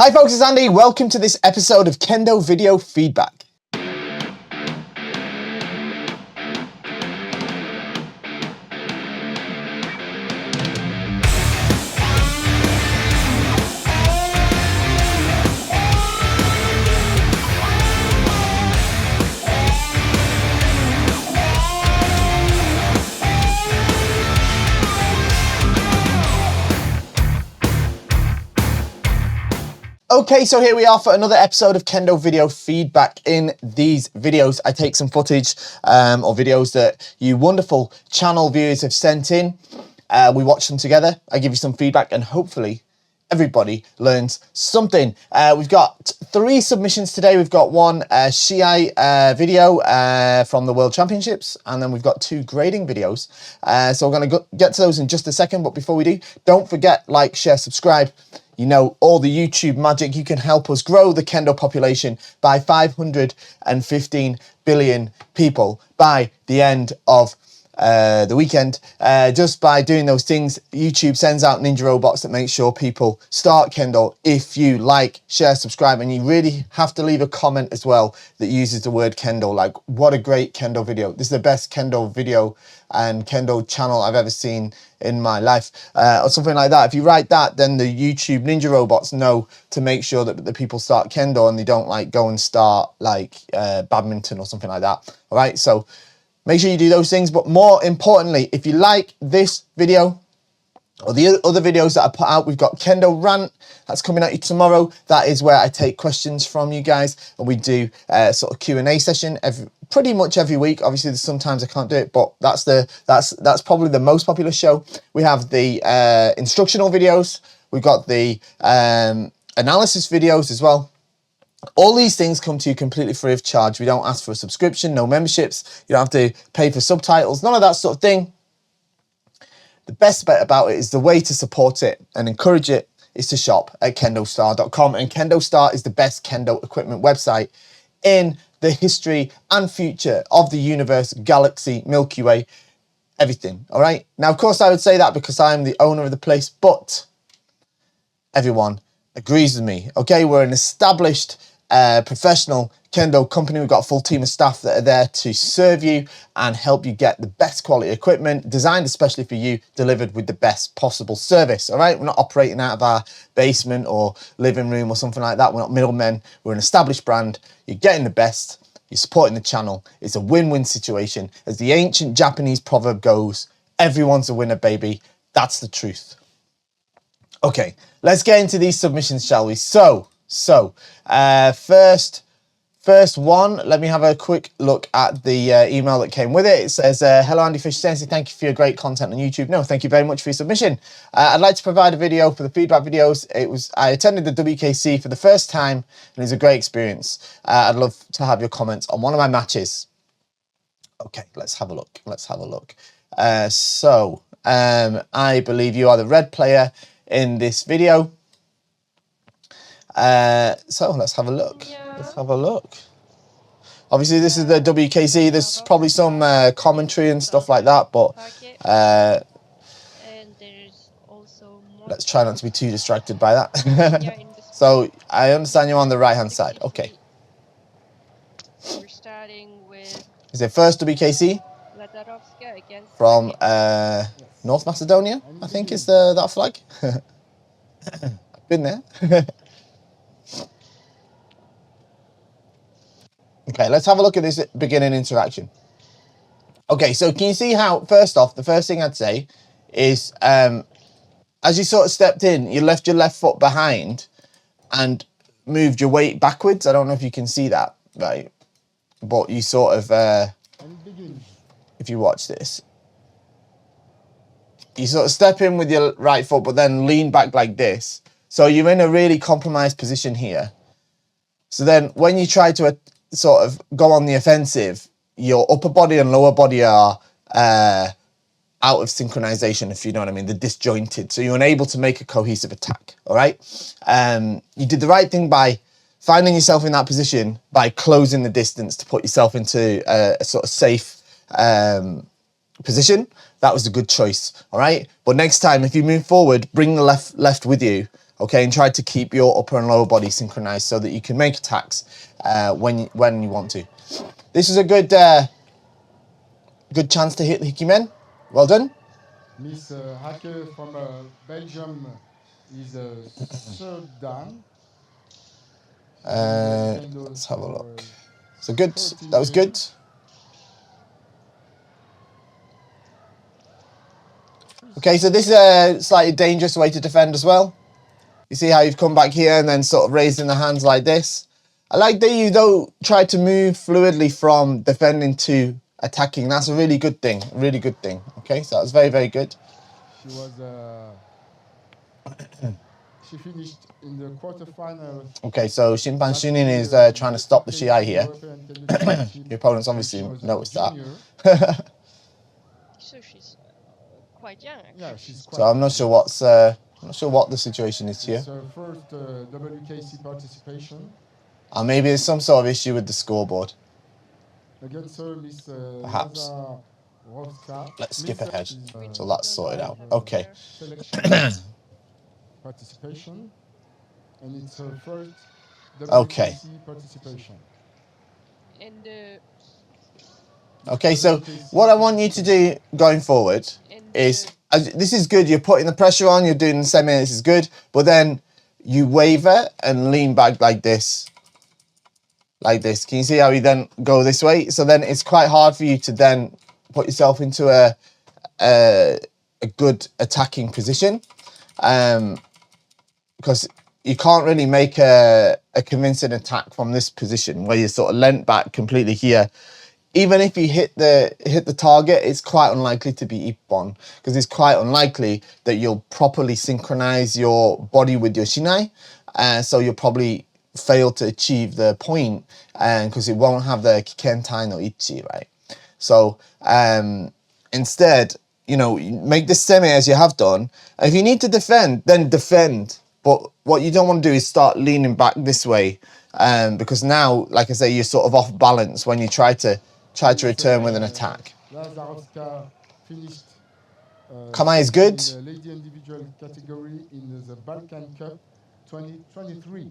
Hi folks, it's Andy. Welcome to this episode of Kendo Video Feedback. Okay, so here we are for another episode of Kendo Video Feedback. In these videos, I take some footage or videos that you wonderful channel viewers have sent in. We watch them together. I give you some feedback and hopefully everybody learns something. We've got 3 submissions today. We've got one Shiai video from the World Championships, and then we've got 2 grading videos. So we're going to get to those in just a second, but before we do, don't forget, like, share, subscribe. You know, all the YouTube magic. You can help us grow the Kendo population by 515 billion people by the end of the weekend. Just by doing those things, YouTube sends out ninja robots that make sure people start Kendo. If you like, share, subscribe, and you really have to leave a comment as well that uses the word Kendo. Like, what a great Kendo video. This is the best Kendo video and Kendo channel I've ever seen in my life, or something like that. If you write that, then the YouTube ninja robots know to make sure that the people start Kendo and they don't like go and start like badminton or something like that. All right, so make sure you do those things. But more importantly, if you like this video or the other videos that I put out, we've got Kendo Rant that's coming at you tomorrow. That is where I take questions from you guys, and we do sort of Q&A session pretty much every week. Obviously, there's sometimes I can't do it, but that's probably the most popular show. We have the instructional videos. We've got the analysis videos as well. All these things come to you completely free of charge. We don't ask for a subscription, no memberships. You don't have to pay for subtitles, none of that sort of thing. The best bit about it is the way to support it and encourage it is to shop at KendoStar.com. And KendoStar is the best Kendo equipment website in the history and future of the universe, galaxy, Milky Way, everything. All right. Now, of course, I would say that because I'm the owner of the place, but everyone agrees with me. Okay, we're an established professional Kendo company. We've got a full team of staff that are there to serve you and help you get the best quality equipment designed especially for you, delivered with the best possible service. All right, we're not operating out of our basement or living room or something like that. We're not middlemen. We're an established brand. You're getting the best. You're supporting the channel. It's a win-win situation. As the ancient Japanese proverb goes, everyone's a winner, baby. That's the truth. Okay, let's get into these submissions, shall we? So first one, let me have a quick look at the email that came with it. It says, hello, Andy Fish Sensei. Thank you for your great content on YouTube. No, thank you very much for your submission. I'd like to provide a video for the feedback videos. I attended the WKC for the first time, and it was a great experience. I'd love to have your comments on one of my matches. Okay, let's have a look. I believe you are the red player in this video. So let's have a look. Obviously, this is the WKC. There's probably some commentary and stuff like that, but and there's also more. Let's try not to be too distracted by that. So I understand you're on the right-hand side. Okay. We're starting with. Is it first WKC from North Macedonia? I think is that flag. I've been there. Okay, let's have a look at this beginning interaction. Okay, so can you see how, first off, the first thing I'd say is, as you sort of stepped in, you left your left foot behind and moved your weight backwards. I don't know if you can see that, right? But you sort of, if you watch this, you sort of step in with your right foot, but then lean back like this. So you're in a really compromised position here. So then when you try to sort of go on the offensive, your upper body and lower body are out of synchronization, if you know what I mean. They're disjointed. So you're unable to make a cohesive attack, all right? You did the right thing by finding yourself in that position, by closing the distance to put yourself into a sort of safe position. That was a good choice, all right? But next time, if you move forward, bring the left with you, okay, and try to keep your upper and lower body synchronized so that you can make attacks when you want to. This is a good good chance to hit the Hikimen. Well done. Miss Hacker from Belgium is Shodan. Let's have a look. So good. That was good. Okay, so this is a slightly dangerous way to defend as well. You see how you've come back here and then sort of raising the hands like this. I like that you though try to move fluidly from defending to attacking. That's a really good thing. Really good thing. Okay, so that's very, very good. She was. She finished in the quarterfinal. Okay, so Shimpan Shunin is trying to stop the Shiai here. Your opponent's obviously noticed that. So she's quite young, actually. Yeah, she's quite So I'm not sure what's I'm not sure what the situation is here. It's her first WKC participation. Maybe there's some sort of issue with the scoreboard. Against her, Miss Perhaps. Lazarowska. Let's skip ahead so that's sorted out. Okay. Selection participation, and it's her first WKC Okay. participation. And Okay, so what I want you to do going forward is, this is good, you're putting the pressure on, you're doing the semi, this is good, but then you waver and lean back like this. Like this. Can you see how you then go this way? So then it's quite hard for you to then put yourself into a good attacking position. Because you can't really make a convincing attack from this position where you're sort of leant back completely here. Even if you hit the target, it's quite unlikely to be ippon, because it's quite unlikely that you'll properly synchronize your body with your shinai. So you'll probably fail to achieve the point, because it won't have the kikentai no ichi, right? So instead, you know, make this semi as you have done. If you need to defend, then defend. But what you don't want to do is start leaning back this way, because now, like I say, you're sort of off balance when you try to return with an attack. Lazarowska finished. Kamae is good. In the lady individual category in the Balkan Cup 2023.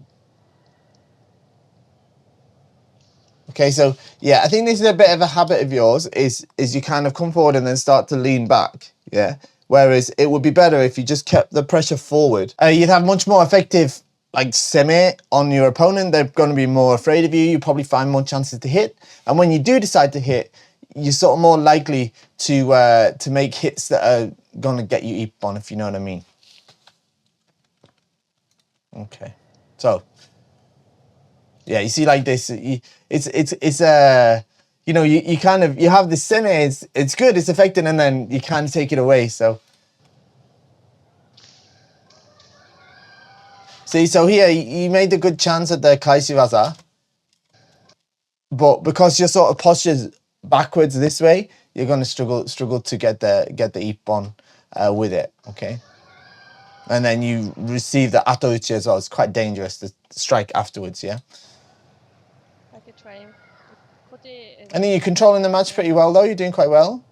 Okay, so yeah, I think this is a bit of a habit of yours, is you kind of come forward and then start to lean back, yeah? Whereas it would be better if you just kept the pressure forward. You'd have much more effective, like, semi on your opponent. They're going to be more afraid of you. You probably find more chances to hit. And when you do decide to hit, you're sort of more likely to make hits that are going to get you ippon, if you know what I mean. Okay, so yeah, you see, like this, it's you know, you kind of, you have this semi, it's good, it's effective, and then you kind of take it away. So see, so here you made a good chance at the kaishiwaza, but because your sort of posture's backwards this way, you're going to struggle to get the ippon with it. Okay, and then you receive the atouchi as well. It's quite dangerous to strike afterwards. Yeah. I could try and put it. I think you're controlling the match pretty well, though. You're doing quite well.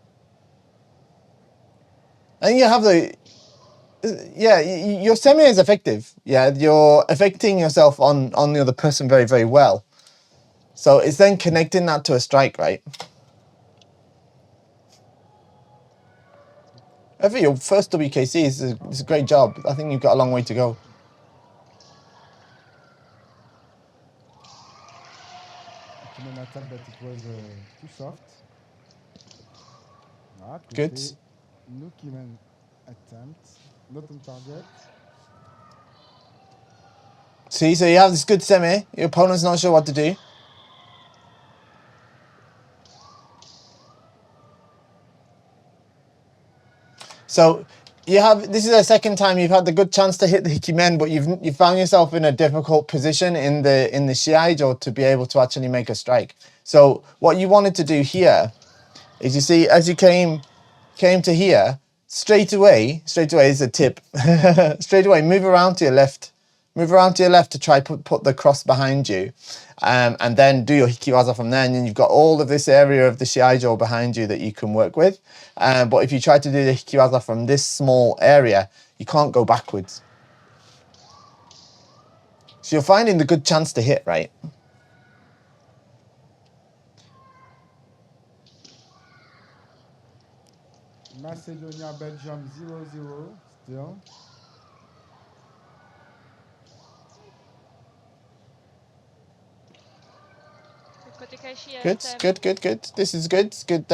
And you have the, yeah, your semi is effective. Yeah, you're affecting yourself on the other person very, very well. So it's then connecting that to a strike, right? I think your first WKC is a great job. I think you've got a long way to go. Human attack, but it was too soft. Good. No human attempt, not on target. See, so you have this good semi. Your opponent's not sure what to do. So you have, this is the second time you've had the good chance to hit the hikimen, but you've found yourself in a difficult position in the shiai to be able to actually make a strike. So what you wanted to do here is, you see, as you came to here, straight away is a tip. Straight away, move around to your left. Move around to your left to try put the cross behind you, and then do your hikiwaza from there, and then you've got all of this area of the shiai behind you that you can work with. But if you try to do the hikiwaza from this small area, you can't go backwards. So you're finding the good chance to hit, right? Macedonia, Belgium 0-0 still. Côté Kaishi Good, attempt. good. This is good. It's good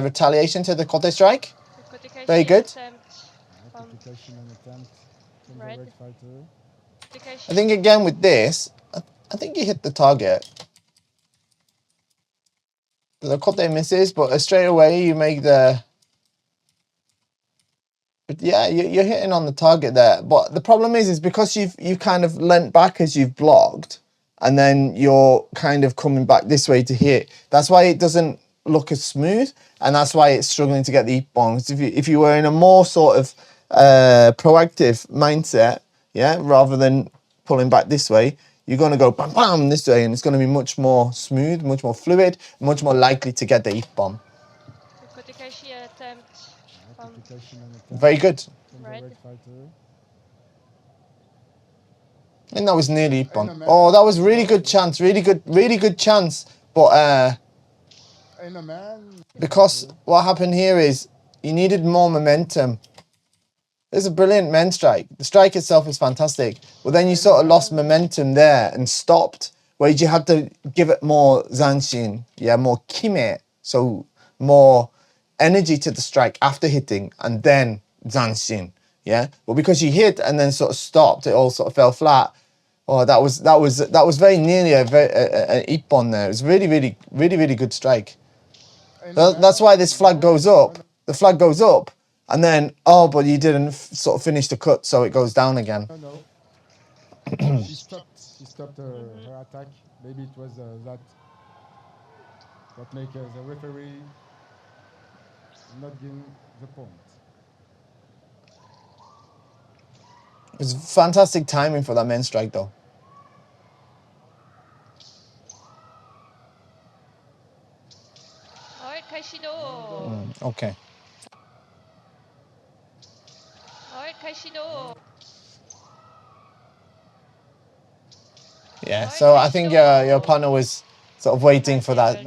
retaliation to the Kote strike. Côté Kaishi Very good. attempt. Côté Kaishi an attempt from Red. the red fighter. Côté Kaishi. I think again with this, I think you hit the target. The Kote misses, but straight away you make the... But yeah, you're hitting on the target there. But the problem is because you've kind of leant back as you've blocked, and then you're kind of coming back this way to hit. That's why it doesn't look as smooth, and that's why it's struggling to get the bongs. If you were in a more sort of proactive mindset, yeah, rather than pulling back this way, you're going to go bam bam this way, and it's going to be much more smooth, much more fluid, much more likely to get the bomb. Côté Kaishi attempt. Côté Kaishi an attempt Very good. from the red fighter. And that was nearly bomb. Oh, that was really good chance. Really good chance. But because what happened here is you needed more momentum. It's a brilliant men strike. The strike itself is fantastic. But then you sort of lost momentum there and stopped. Where you had to give it more zanshin. Yeah, more kime. So more energy to the strike after hitting and then zanshin. Yeah. But because you hit and then sort of stopped, it all sort of fell flat. Oh, that was very nearly an ippon there. It was really good strike. That's why this flag goes up. The flag goes up, and then but you didn't sort of finish the cut, so it goes down again. No. She stopped her attack. Maybe it was that make the referee not giving the point. It was fantastic timing for that men's strike, though. Alright, Kaishido. Okay. Alright, Kaishido. Yeah, so I think your partner was sort of waiting for that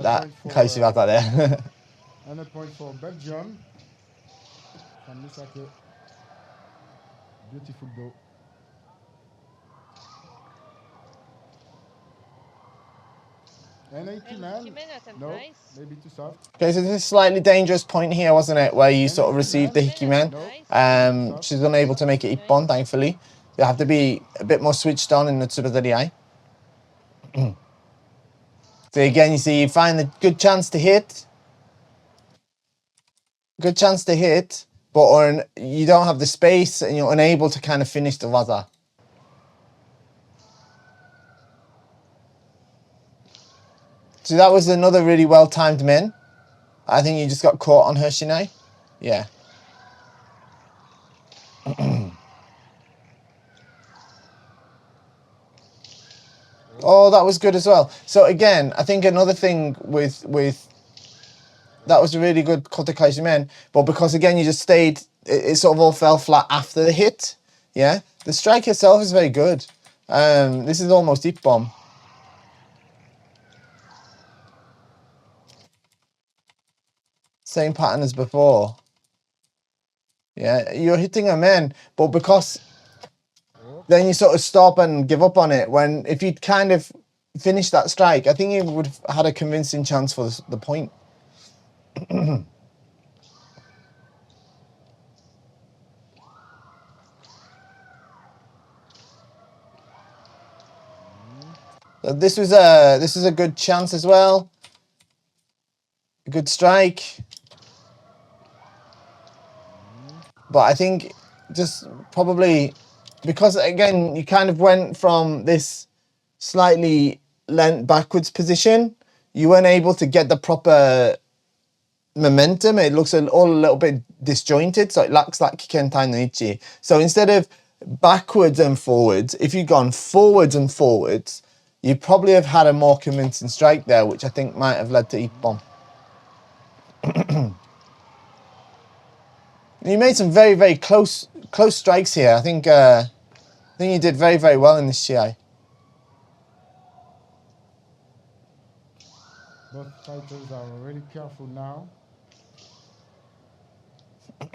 Kaishibata there. And a point for Belgium. From Misake. Beautiful though. And Ikiman. No, nice. maybe too soft. Okay, so this is a slightly dangerous point here, wasn't it? Where you sort of received the Hikimen. She's unable to make it Ippon, thankfully. You have to be a bit more switched on in the Tsubadari. So again, you see, you find the good chance to hit. Good chance to hit, but you don't have the space and you're unable to kind of finish the waza. So that was another really well-timed min. I think you just got caught on her Shinai. Yeah. Oh, that was good as well. So again, I think another thing with that was a really good Kotekai men, but because again you just stayed, it sort of all fell flat after the hit. Yeah, the strike itself is very good. This is almost deep bomb. Same pattern as before. Yeah, you're hitting a man, but because then you sort of stop and give up on it. When if you'd kind of finished that strike, I think you would have had a convincing chance for the point. So this is a good chance as well. A good strike. But I think just probably because again you kind of went from this slightly leant backwards position, you weren't able to get the proper momentum. It looks all a little bit disjointed, so it lacks that Kikentai no Ichi. So instead of backwards and forwards, if you'd gone forwards and forwards, you probably have had a more convincing strike there, which I think might have led to Ippon. You made some very close strikes here. I think you did very well in this Shiai. Both fighters are really careful now.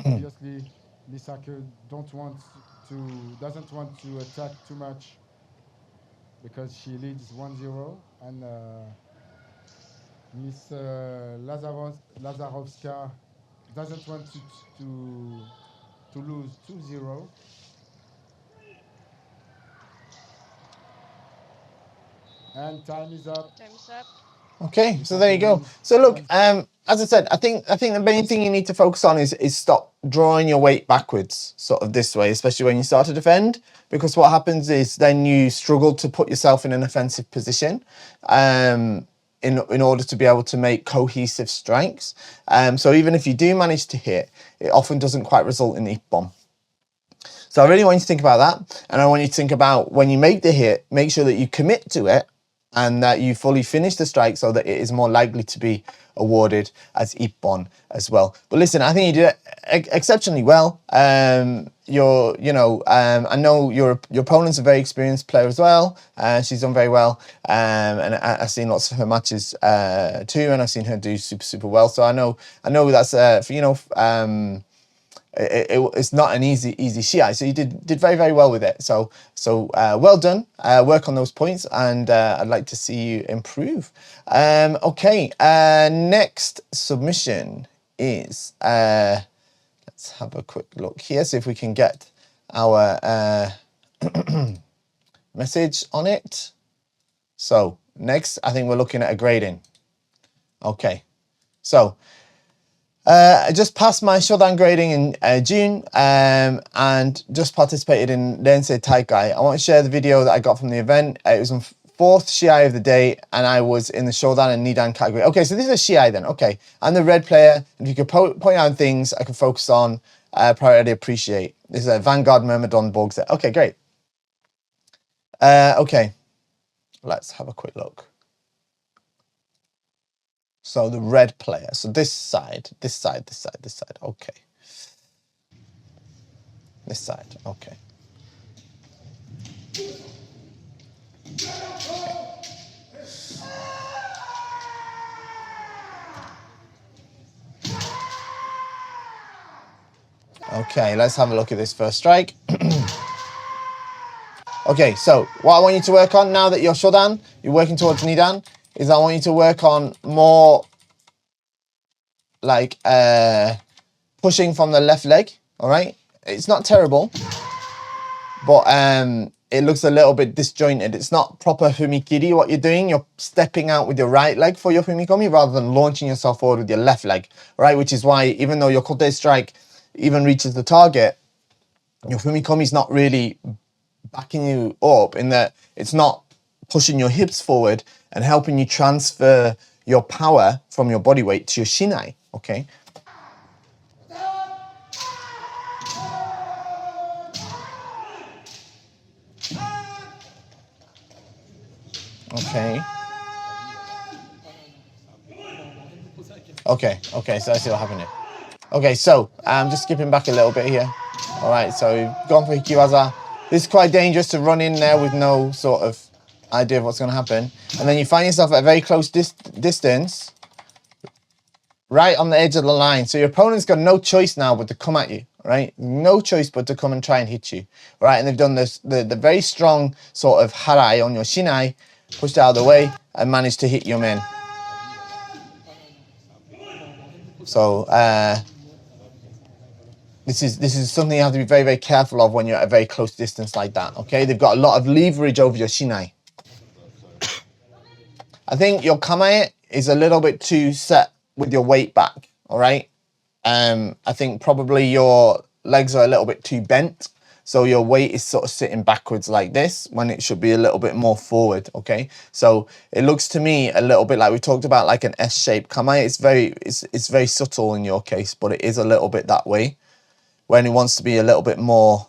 Obviously, Misaka doesn't want to attack too much because she leads 1-0, and Miss Lazarovska doesn't want to lose 2-0. And time is up. Time's up. Okay, so there you go. So look, as I said, I think the main thing you need to focus on is stop drawing your weight backwards, sort of this way, especially when you start to defend, because what happens is then you struggle to put yourself in an offensive position, in order to be able to make cohesive strikes. So even if you do manage to hit, it often doesn't quite result in the bomb. So I really want you to think about that, and I want you to think about when you make the hit, make sure that you commit to it and that you fully finish the strike so that it is more likely to be awarded as Ippon as well. But listen, I think you did exceptionally well. I know your opponent's a very experienced player as well. She's done very well, and I've seen lots of her matches too, and I've seen her do super well. So I know that's it's not an easy Shiai, so you did very well with it. So well done. Work on those points, and I'd like to see you improve. Okay, next submission is let's have a quick look here, see if we can get our message on it. So next, I think we're looking at a grading. Okay, so I just passed my Shodan grading in June, and just participated in Rensei Taikai. I want to share the video that I got from the event. It was on 4th Shiai of the day, and I was in the Shodan and Nidan category. Okay, so this is a Shiai then. Okay, I'm the red player. If you could point out things I can focus on, priority appreciate. This is a Vanguard Myrmidon Borg set. Okay, great. Okay, let's have a quick look. So the red player. So this side. Okay. This side. Okay. Okay, let's have a look at this first strike. Okay, so what I want you to work on now that you're Shodan, you're working towards Nidan, is I want you to work on more like pushing from the left leg. All right, it's not terrible, but it looks a little bit disjointed. It's not proper fumikiri what you're doing. You're stepping out with your right leg for your fumikomi rather than launching yourself forward with your left leg, right? Which is why even though your kote strike even reaches the target, your fumikomi is not really backing you up, in that it's not pushing your hips forward and helping you transfer your power from your body weight to your shinai, okay? Okay, so I see what happened here. Okay, so I'm just skipping back a little bit here. All right, so we've gone for Hikiwaza. This is quite dangerous to run in there with no sort of idea of what's going to happen. And then you find yourself at a very close distance, right on the edge of the line. So your opponent's got no choice now but to come at you, right? No choice but to come and try and hit you, right? And they've done this, the very strong sort of harai on your shinai, pushed out of the way, and managed to hit your men. So this is something you have to be very careful of when you're at a very close distance like that. Okay, they've got a lot of leverage over your shinai. I think your kamae is a little bit too set with your weight back. All right, I think probably your legs are a little bit too bent, so your weight is sort of sitting backwards like this when it should be a little bit more forward. Okay, so it looks to me a little bit like we talked about, like an S-shaped kamae. It's very subtle in your case, but it is a little bit that way when it wants to be a little bit more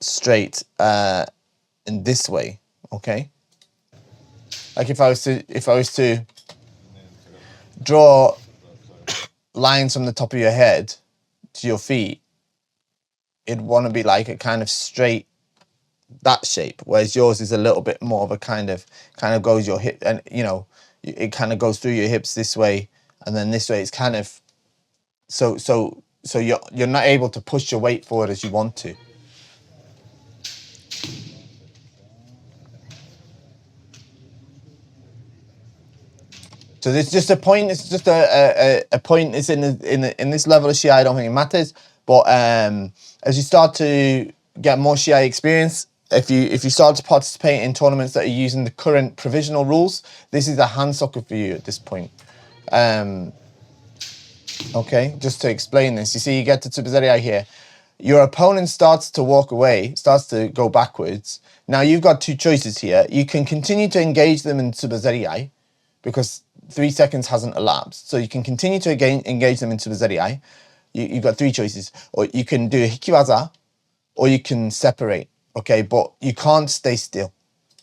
straight in this way. Okay, like if I was to draw lines from the top of your head to your feet, it'd want to be like a kind of straight, that shape, whereas yours is a little bit more of a kind of goes your hip, and it kind of goes through your hips this way, and then this way. It's kind of so you're not able to push your weight forward as you want to. So there's just a point. It's just a point. It's in this level of Shiai. I don't think it matters. But as you start to get more Shiai experience, if you start to participate in tournaments that are using the current provisional rules, this is a hand soccer for you at this point. Okay, just to explain this, you see, you get to Tsubazeriai here. Your opponent starts to walk away, starts to go backwards. Now you've got two choices here. You can continue to engage them in Tsubazeriai, because 3 seconds hasn't elapsed. So you can continue to engage them in Tsubazeriai. You've got three choices. Or you can do a hikiwaza, or you can separate. Okay, but you can't stay still.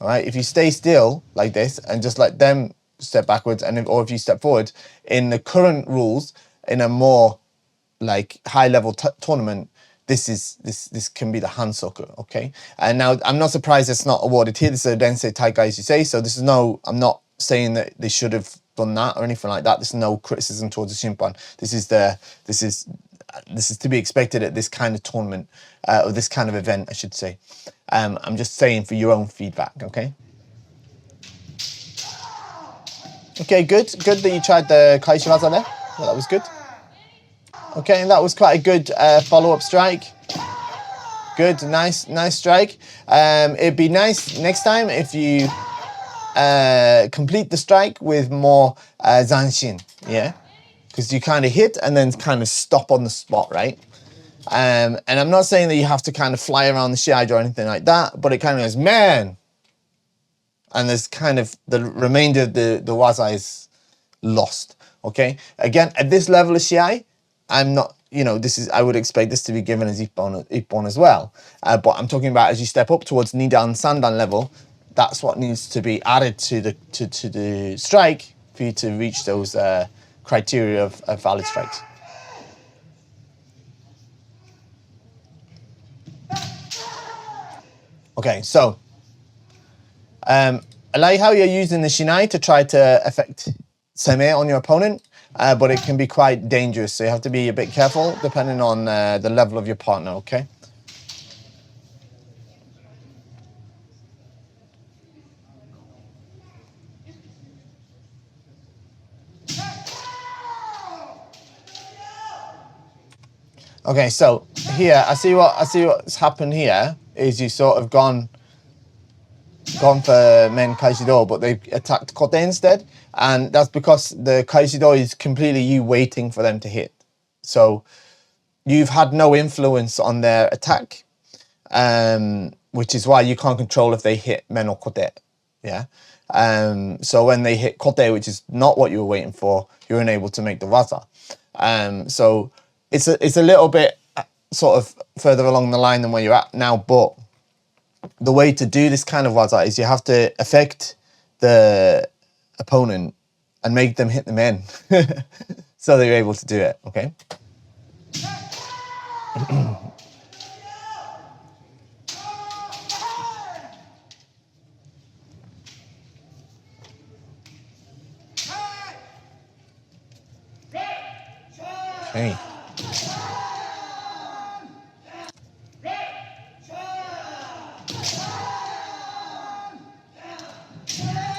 All right, if you stay still like this and just let them step backwards, or if you step forward, in the current rules, in a more like high level tournament, this can be the hand soccer. Okay, and now I'm not surprised it's not awarded here. This is a Densei Taikai, as you say. So this is I'm not saying that they should have done that or anything like that. There's no criticism towards the Shimpan. This is to be expected at this kind of tournament, or this kind of event, I should say. I'm just saying for your own feedback, okay? Okay, good that you tried the Kaishiwaza there. Well, that was good. Okay, and that was quite a good follow-up strike. Good, nice strike. It'd be nice next time if you complete the strike with more zanshin, yeah? Because you kind of hit and then kind of stop on the spot, right? And I'm not saying that you have to kind of fly around the Shiai or anything like that, but it kind of goes, man! And there's kind of the remainder of the waza is lost, okay? Again, at this level of Shiai, I'm not, I would expect this to be given as Ippon as well. But I'm talking about as you step up towards Nidan, Sandan level, that's what needs to be added to the strike for you to reach those criteria of valid strikes. Okay, so I like how you're using the Shinai to try to affect Seme on your opponent, but it can be quite dangerous, so you have to be a bit careful depending on the level of your partner, okay? Okay, so here I see what's happened here is you sort of gone for men Kaishido, but they attacked Kote instead, and that's because the Kaishido is completely you waiting for them to hit. So you've had no influence on their attack, which is why you can't control if they hit men or Kote. Yeah. So when they hit Kote, which is not what you were waiting for, you're unable to make the waza. So it's a little bit sort of further along the line than where you're at now, but the way to do this kind of waza is you have to affect the opponent and make them hit the men so they're able to do it, okay? Okay.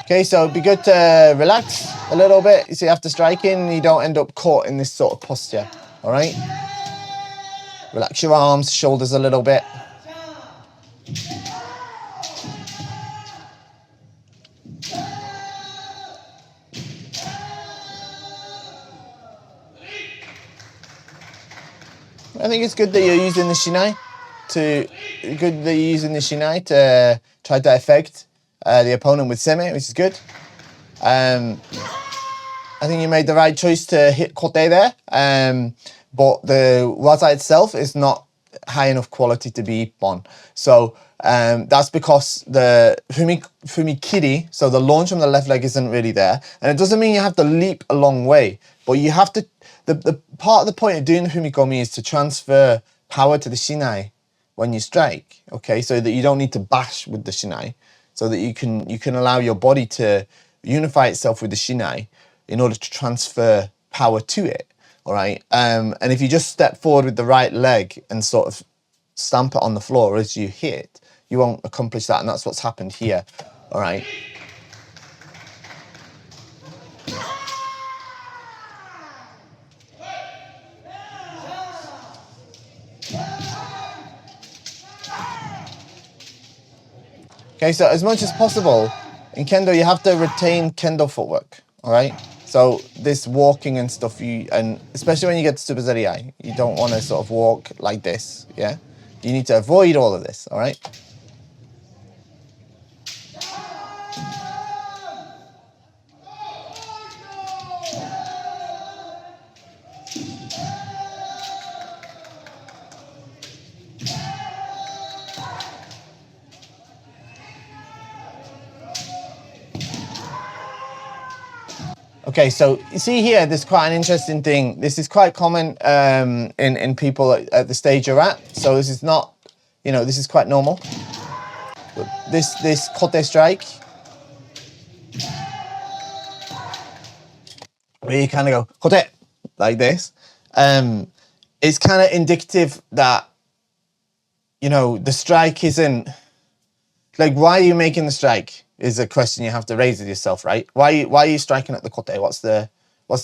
Okay, so it'd be good to relax a little bit. You see, after striking, you don't end up caught in this sort of posture, all right? Relax your arms, shoulders a little bit. I think it's good that you're using the Shinai to try to affect the opponent with Seme, which is good. I think you made the right choice to hit Kote there, but the waza itself is not high enough quality to be Ippon. So that's because the fumikiri, so the launch from the left leg isn't really there. And it doesn't mean you have to leap a long way, but you have to, the part of the point of doing the fumikomi is to transfer power to the Shinai when you strike, okay? So that you don't need to bash with the Shinai, so that you can allow your body to unify itself with the shinai in order to transfer power to it. All right. And if you just step forward with the right leg and sort of stamp it on the floor as you hit, you won't accomplish that. And that's what's happened here. All right. Okay, so as much as possible in Kendo, you have to retain Kendo footwork. All right. So this walking and stuff, and especially when you get to Super Zeri, you don't want to sort of walk like this. Yeah. You need to avoid all of this. All right. Okay, so you see here, there's quite an interesting thing. This is quite common in people at the stage you're at. So this is not, this is quite normal. But this kote strike, where you kind of go kote like this, it's kind of indicative that the strike isn't like, why are you making the strike? Is a question you have to raise with yourself, right? Why are you striking at the kote? What's the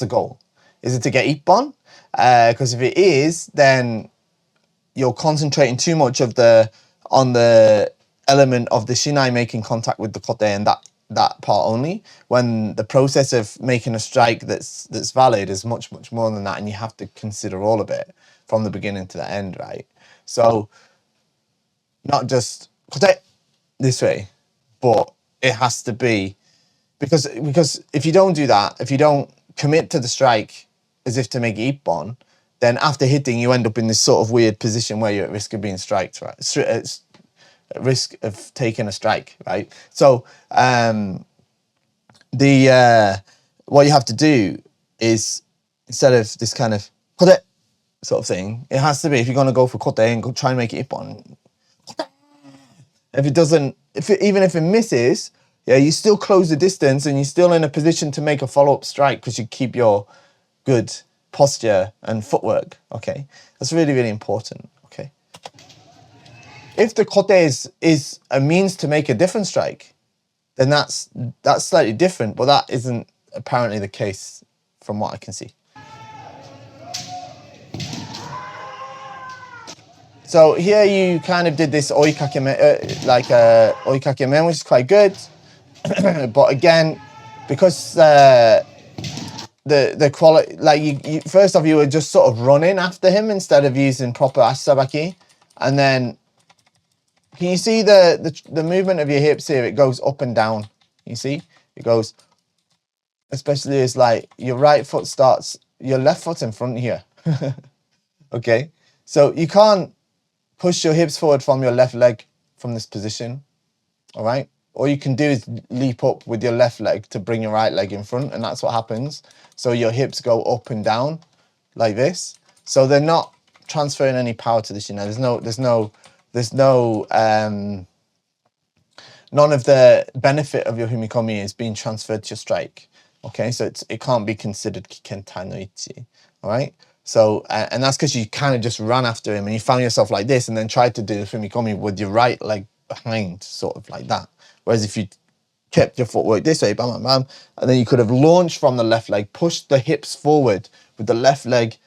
goal? Is it to get ippon? Because if it is, then you're concentrating too much on the element of the shinai making contact with the kote and that part only. When the process of making a strike that's valid is much more than that, and you have to consider all of it from the beginning to the end, right? So not just kote this way, but it has to be because if you don't do that, if you don't commit to the strike as if to make ippon, then after hitting you end up in this sort of weird position where you're at risk of being striked, right? It's at risk of taking a strike, right? So what you have to do is, instead of this kind of kote sort of thing, it has to be, if you're going to go for kote and go try and make it ippon, if it doesn't, even if it misses, yeah, you still close the distance and you're still in a position to make a follow-up strike because you keep your good posture and footwork. Okay, that's really, really important. Okay, if the kote is a means to make a different strike, then that's slightly different, but that isn't apparently the case from what I can see. So here you kind of did this oikakemen, oikakemen, which is quite good. But again, because the quality, like you first off, you were just sort of running after him instead of using proper asabaki, and then can you see the movement of your hips here? It goes up and down. You see, it goes, especially as like your right foot starts, your left foot's in front here. Okay, so you can't push your hips forward from your left leg from this position. All right. All you can do is leap up with your left leg to bring your right leg in front, and that's what happens. So your hips go up and down like this. So they're not transferring any power to the shin. None of the benefit of your humikomi is being transferred to your strike. Okay, so it can't be considered kikentai no ichi. All right. So and that's because you kind of just ran after him and you found yourself like this, and then tried to do the fumikomi with your right leg behind, sort of like that. Whereas if you kept your footwork this way, bam, bam, bam, and then you could have launched from the left leg, pushed the hips forward with the left leg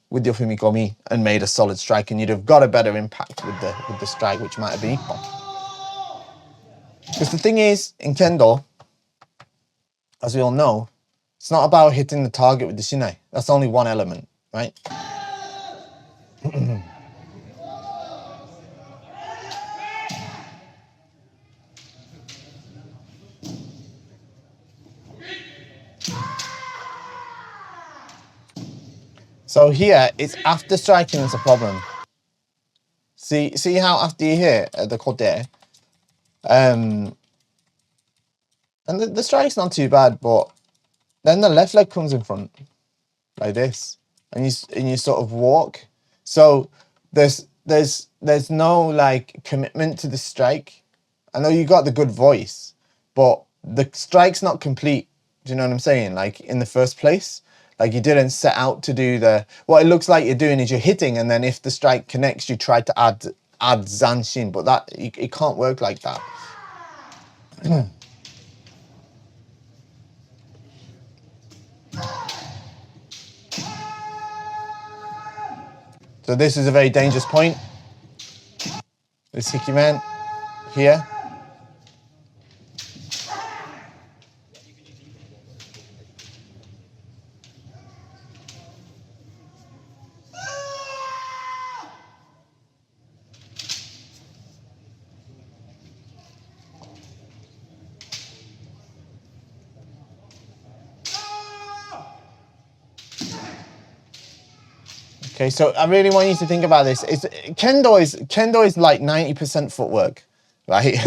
with your fumikomi and made a solid strike, and you'd have got a better impact with the strike, which might have been ippon. Because the thing is, in Kendo, as we all know, it's not about hitting the target with the shinai. That's only one element, right? So here, it's after striking that's a problem. See how after you hit the kote, and the strike's not too bad, but then the left leg comes in front like this, and you sort of walk. So there's no like commitment to the strike. I know you got the good voice, but the strike's not complete. Do you know what I'm saying? Like in the first place, like you didn't set out to do what it looks like you're doing is you're hitting, and then if the strike connects, you try to add zanshin, but that it can't work like that. So this is a very dangerous point. This Hikiman here. Okay, so I really want you to think about this. Kendo is like 90% footwork, right?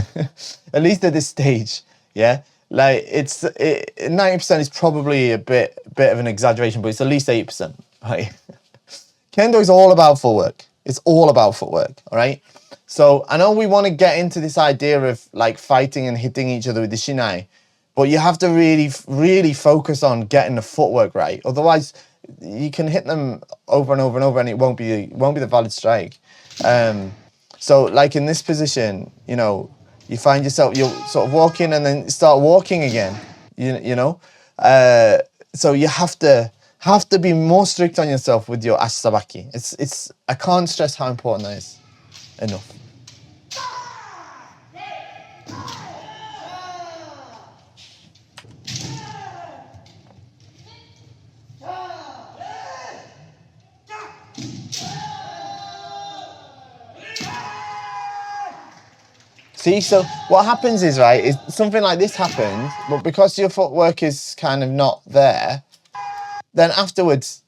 At least at this stage, yeah. Like 90% is probably a bit of an exaggeration, but it's at least 80%, right? Kendo is all about footwork. It's all about footwork, all right? So I know we want to get into this idea of like fighting and hitting each other with the shinai, but you have to really focus on getting the footwork right. Otherwise, you can hit them over and over and over, and it won't be the valid strike. So like in this position, you know, you find yourself, you'll sort of walk in and then start walking again. You know, so you have to be more strict on yourself with your asabaki. It's I can't stress how important that is enough. See, so what happens is, right, is something like this happens, but because your footwork is kind of not there, then afterwards,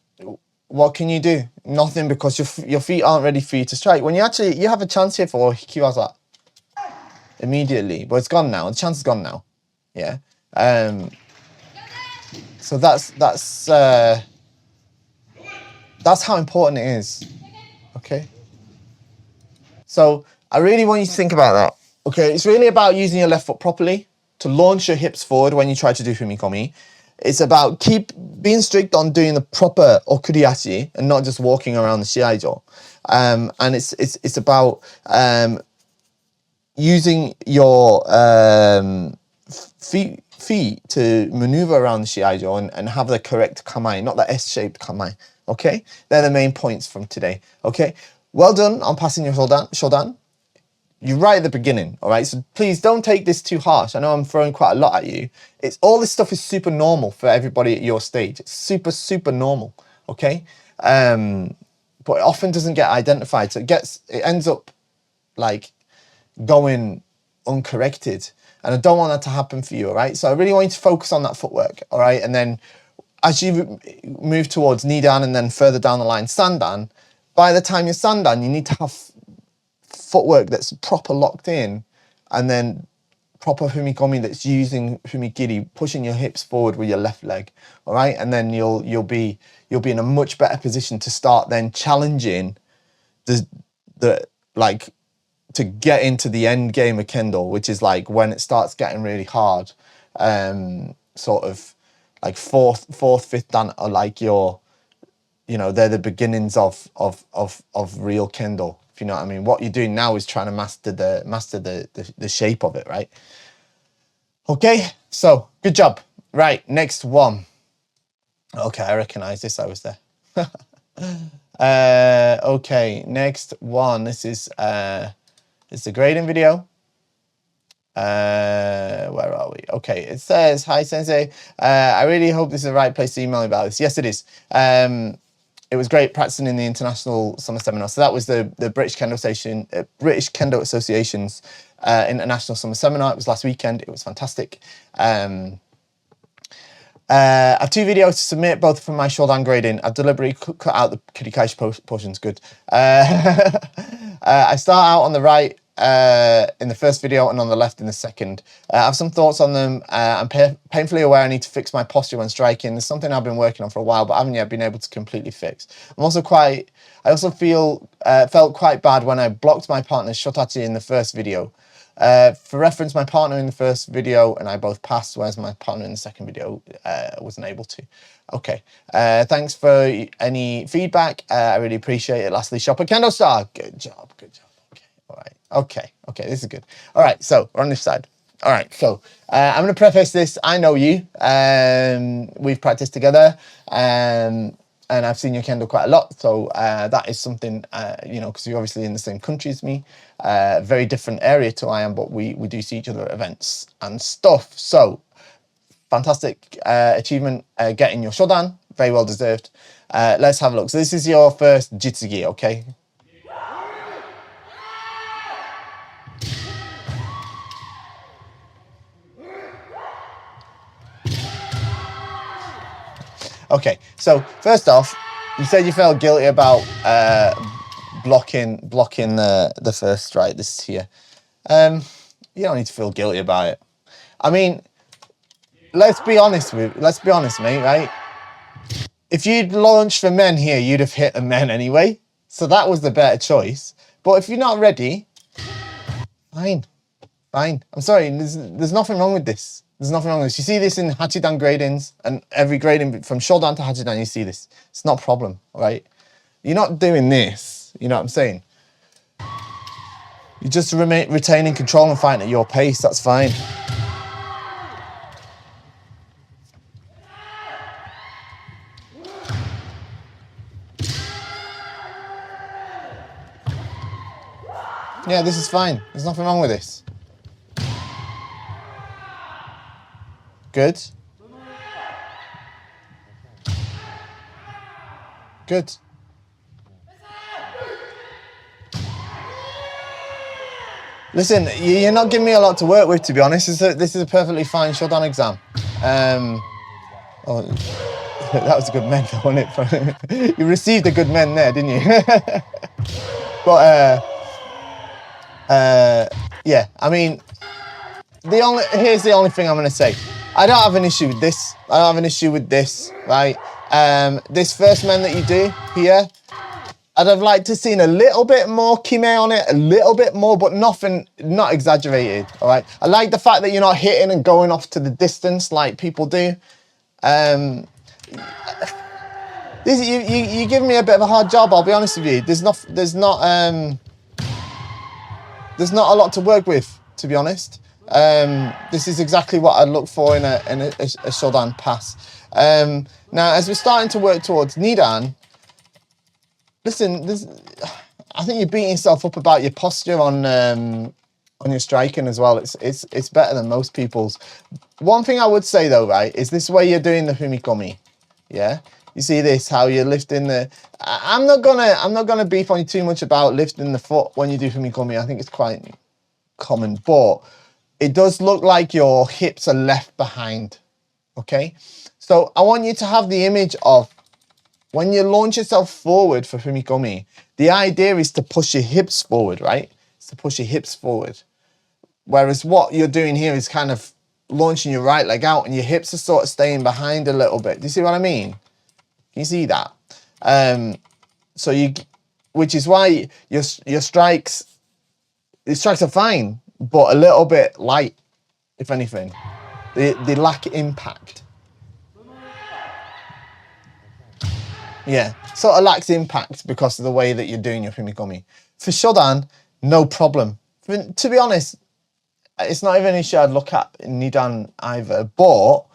what can you do? Nothing, because your feet aren't ready for you to strike. When you have a chance here for hikiwaza immediately, but it's gone now. The chance is gone now. Yeah. So that's how important it is. Okay. So I really want you to think about that. Okay, it's really about using your left foot properly to launch your hips forward when you try to do fumikomi. It's about being strict on doing the proper okuriashi and not just walking around the shiaijo. And it's about using your feet to maneuver around the shiaijo and have the correct kamae, not the S-shaped kamae. Okay, they're the main points from today. Okay, well done on passing your shodan. You're right at the beginning, all right? So please don't take this too harsh. I know I'm throwing quite a lot at you. All this stuff is super normal for everybody at your stage. It's super normal, okay? But it often doesn't get identified. So it ends up like going uncorrected. And I don't want that to happen for you, all right? So I really want you to focus on that footwork, all right? And then as you move towards Nidan and then further down the line, Sandan, by the time you're Sandan, you need to have footwork that's proper locked in, and then proper fumikomi that's using fumikiri, pushing your hips forward with your left leg, all right? And then you'll be in a much better position to start then challenging the like to get into the end game of Kendo, which is like when it starts getting really hard, sort of like fourth, fifth dan are like they're the beginnings of real Kendo. If you know what I mean. What you're doing now is trying to master the shape of it, right? Okay, so good job. Right, next one. Okay, I recognize this. I was there. Okay, next one. This is it's a grading video. Where are we? Okay, it says, "Hi Sensei, I really hope this is the right place to email me about this." Yes, it is. It was great practicing in the international summer seminar. So that was the British Kendo Association's international summer seminar. It was last weekend. It was fantastic. I have 2 videos to submit, both from my Shodan grading. I've deliberately cut out the Kirikaishi portions. Good. I start out on the right in the first video and on the left in the second. I have some thoughts on them. I'm painfully aware I need to fix my posture when striking. There's something I've been working on for a while, but I haven't yet been able to completely fix. I also felt quite bad when I blocked my partner's shotachi in the first video. For reference, my partner in the first video and I both passed, whereas my partner in the second video wasn't able to. Okay, thanks for any feedback. I really appreciate it. Lastly, shop at KendoStar. Good job, good job. Okay, all right. Okay, this is good. All right, so we're on this side. All right, so I'm going to preface this. I know you. We've practiced together. And I've seen your Kendo quite a lot, so that is something, you know, because you're obviously in the same country as me, very different area to I am, but we do see each other at events and stuff. So, fantastic achievement getting your Shodan, very well deserved. Let's have a look. So this is your first Jitsugi, okay? Okay, so first off, you said you felt guilty about blocking the first strike. This here, you don't need to feel guilty about it. I mean, let's be honest, mate. Right? If you'd launched for men here, you'd have hit a men anyway. So that was the better choice. But if you're not ready, fine. I'm sorry. There's nothing wrong with this. There's nothing wrong with this. You see this in Hachidan gradings, and every grading from Shodan to Hachidan, you see this. It's not a problem, all right? You're not doing this. You know what I'm saying? You're just retaining control and fighting at your pace. That's fine. Yeah, this is fine. There's nothing wrong with this. Good. Good. Listen, you're not giving me a lot to work with, to be honest. This is a perfectly fine Shodan exam. Oh, that was a good men, wasn't it? You received a good men there, didn't you? But yeah, I mean, here's the only thing I'm gonna say. I don't have an issue with this. I don't have an issue with this, right? This first men that you do here, I'd have liked to seen a little bit more kime on it, a little bit more, but nothing, not exaggerated, all right? I like the fact that you're not hitting and going off to the distance like people do. You give me a bit of a hard job, I'll be honest with you. There's not a lot to work with, to be honest. This is exactly what I'd look for in a Shodan pass. Now, as we're starting to work towards Nidan, listen, I think you're beating yourself up about your posture on your striking as well. It's better than most people's. One thing I would say though, right, is this way you're doing the fumikomi. Yeah, you see this, how you're lifting the. I'm not gonna beef on you too much about lifting the foot when you do fumikomi. I think it's quite common, but it does look like your hips are left behind. Okay, so I want you to have the image of when you launch yourself forward for fumikomi, the idea is to push your hips forward, right? It's to push your hips forward. Whereas what you're doing here is kind of launching your right leg out and your hips are sort of staying behind a little bit. Do you see what I mean? Can you see that? Which is why your strikes are fine, but a little bit light, if anything. They lack impact. Yeah, sort of lacks impact because of the way that you're doing your fumikomi. For Shodan, no problem. To be honest, it's not even an issue I'd look at in Nidan either, but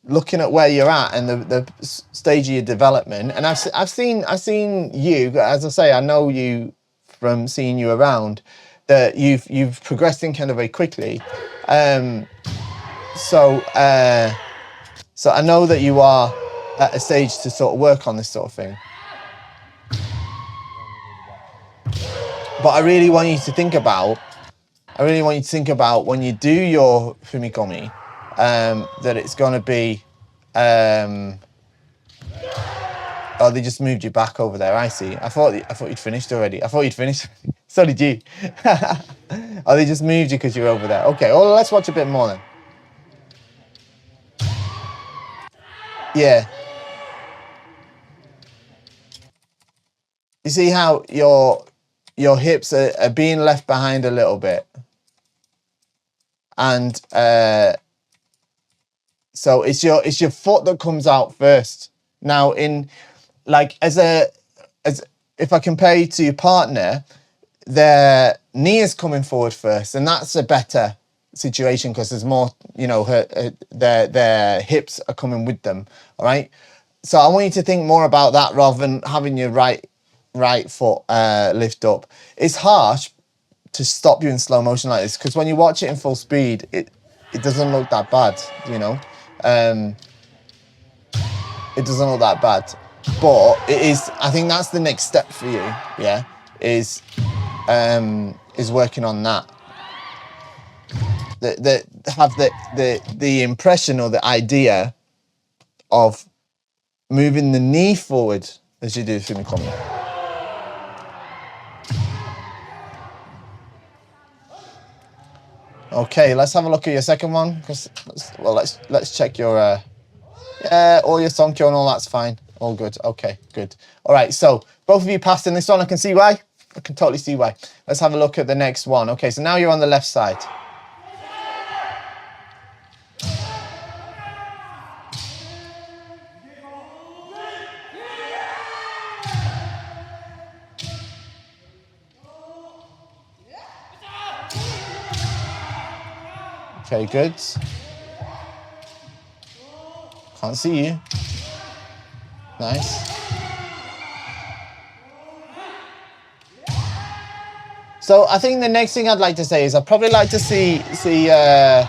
looking at where you're at and the stage of your development, and I've seen you, as I say, I know you from seeing you around, that you've progressed in Kendo very quickly. So I know that you are at a stage to sort of work on this sort of thing. But I really want you to think about when you do your fumikomi, that it's going to be, oh, they just moved you back over there. I see. I thought you'd finished already. So did you. Oh, they just moved you because you're over there. Okay, well, let's watch a bit more then. Yeah. You see how your your hips are being left behind a little bit. And so it's your foot that comes out first. Now, in like as if I compare you to your partner, their knee is coming forward first, and that's a better situation because there's more, you know, their hips are coming with them. All right. So I want you to think more about that rather than having your right foot lift up. It's harsh to stop you in slow motion like this because when you watch it in full speed, it doesn't look that bad, you know. It doesn't look that bad, but it is. I think that's the next step for you. Yeah, is working on that. Have the impression or the idea of moving the knee forward as you do Fumikomi. Okay, let's have a look at your second one. Well, let's check your all your Sonkyo and all that's fine. All good. Okay, good. All right, so both of you passed in this one. I can see why. I can totally see why. Let's have a look at the next one. Okay, so now you're on the left side. Okay, good. Can't see you. Nice. So I think the next thing I'd like to say is I'd probably like to see a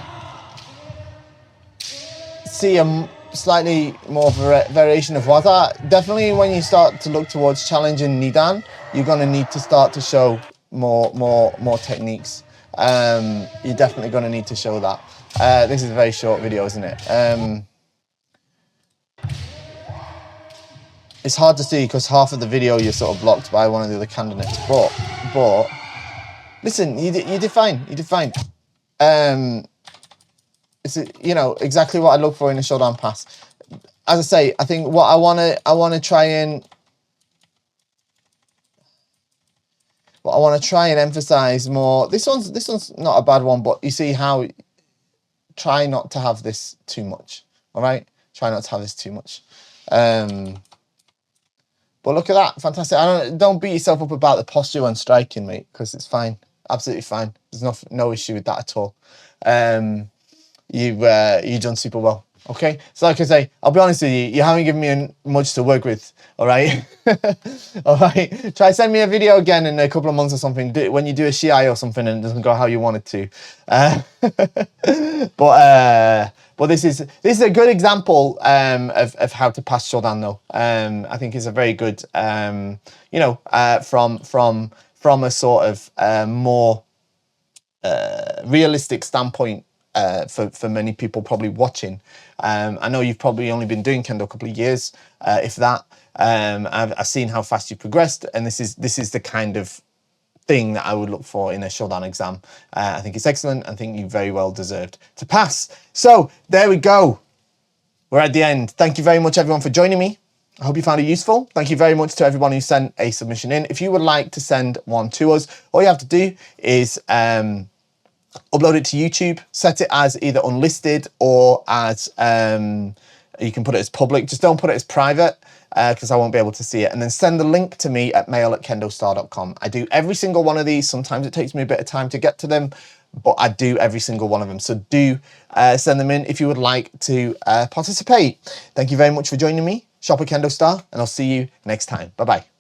slightly more variation of Waza. Definitely when you start to look towards challenging Nidan, you're going to need to start to show more techniques. You're definitely going to need to show that. This is a very short video, isn't it? It's hard to see because half of the video you're sort of blocked by one of the other candidates. But listen, you did fine. You did fine. It's you know exactly what I look for in a Shodan pass. As I say, I think what I wanna try and emphasize more. This one's not a bad one, but you see how try not to have this too much. All right, try not to have this too much. But look at that, fantastic. Don't beat yourself up about the posture when striking, mate, because it's fine, absolutely fine. There's no issue with that at all. You've done super well. Okay, so like I say, I'll be honest with you, you haven't given me much to work with. All right, all right. Try send me a video again in a couple of months or something. When you do a Shiai or something and it doesn't go how you want it to. But this is a good example of how to pass Shodan though. I think it's a very good you know from a sort of more realistic standpoint. For many people probably watching. I know you've probably only been doing Kendo a couple of years, if that. I've seen how fast you progressed, and this is the kind of thing that I would look for in a Shodan exam. I think it's excellent. I think you very well deserved to pass. So there we go. We're at the end. Thank you very much everyone for joining me. I hope you found it useful. Thank you very much to everyone who sent a submission in. If you would like to send one to us, all you have to do is upload it to YouTube, set it as either unlisted or as, you can put it as public. Just don't put it as private because I won't be able to see it. And then send the link to me at mail@kendostar.com. I do every single one of these. Sometimes it takes me a bit of time to get to them, but I do every single one of them. So do send them in if you would like to participate. Thank you very much for joining me. Shop at KendoStar, and I'll see you next time. Bye-bye.